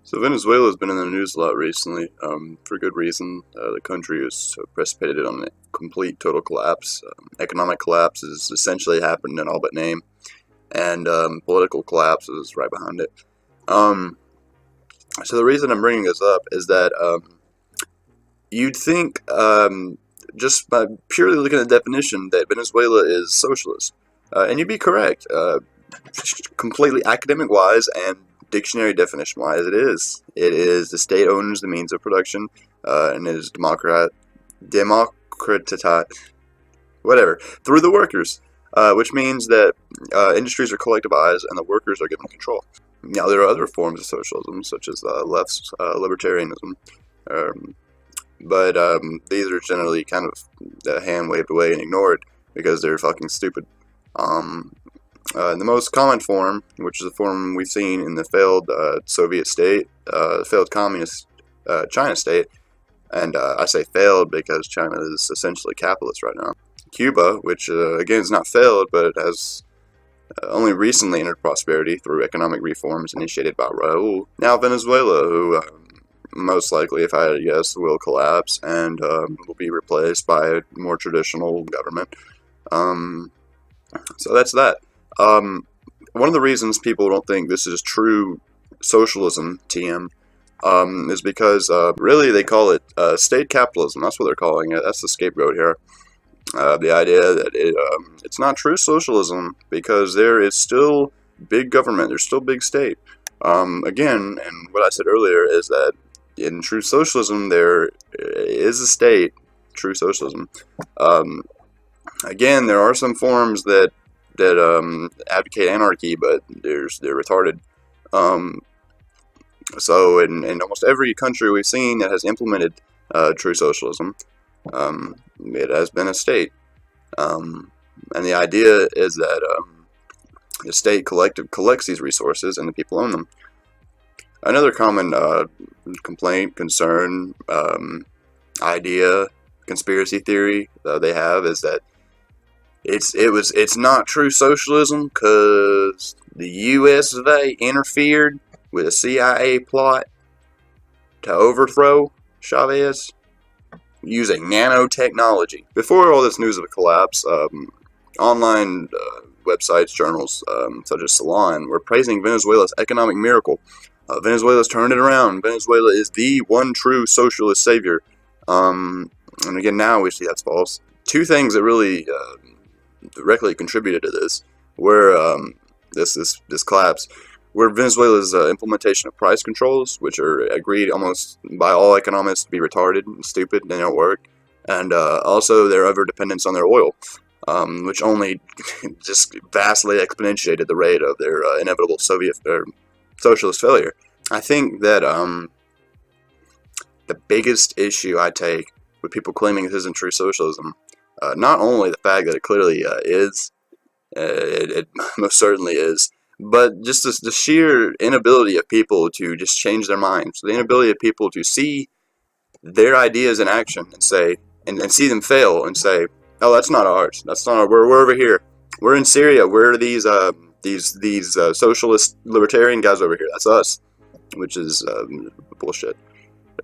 So Venezuela has been in the news a lot recently, for good reason. The country is precipitated on a complete total collapse. Economic collapse has essentially happened in all but name, and political collapse is right behind it. Um, so the reason I'm bringing this up is that you'd think, just by purely looking at the definition, that Venezuela is socialist, and you'd be correct, completely academic-wise and dictionary definition-wise. It is. It is the state owns the means of production, and it is democratized, whatever, through the workers, which means that industries are collectivized and the workers are given control. Now, there are other forms of socialism, such as left's libertarianism, um, but these are generally kind of hand waved away and ignored because they're fucking stupid. The most common form, which is the form we've seen in the failed Soviet state, failed communist China state, and I say failed because China is essentially capitalist right now. Cuba, which again is not failed, but has only recently entered prosperity through economic reforms initiated by Raul. Now Venezuela, who most likely, if I had to guess, will collapse and will be replaced by a more traditional government. So that's that. One of the reasons people don't think this is true socialism, TM, is because really they call it state capitalism. That's what they're calling it. That's the scapegoat here. The idea that it's not true socialism because there is still big government, there's still big state. Again, and what I said earlier is that in true socialism there is a state, true socialism. Again, there are some forms that advocate anarchy, but they're retarded. So in almost every country we've seen that has implemented true socialism, it has been a state. And the idea is that the state collects these resources and the people own them. Another common complaint, concern, idea, conspiracy theory they have is that it's not true socialism because the U.S. of A. interfered with a CIA plot to overthrow Chavez using nanotechnology. Before all this news of a collapse, online websites, journals such as Salon were praising Venezuela's economic miracle. Venezuela's turned it around. Venezuela is the one true socialist savior. And again, now we see that's false. Two things that really directly contributed to this were this collapse, were Venezuela's implementation of price controls, which are agreed almost by all economists to be retarded and stupid, they don't work, and also their over-dependence on their oil, which only just vastly exponentiated the rate of their inevitable socialist failure. I think that the biggest issue I take with people claiming this isn't true socialism, not only the fact that it clearly is, it most certainly is, but just the sheer inability of people to just change their minds, the inability of people to see their ideas in action and say, and see them fail and say, oh, that's not ours, that's not our, we're over here, we're in Syria, we're these socialist libertarian guys over here, that's us, which is bullshit.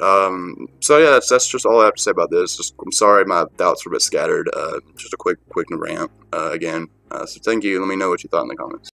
So yeah, that's just all I have to say about this. I'm sorry my thoughts were a bit scattered. Just a quick rant again. So thank you. Let me know what you thought in the comments.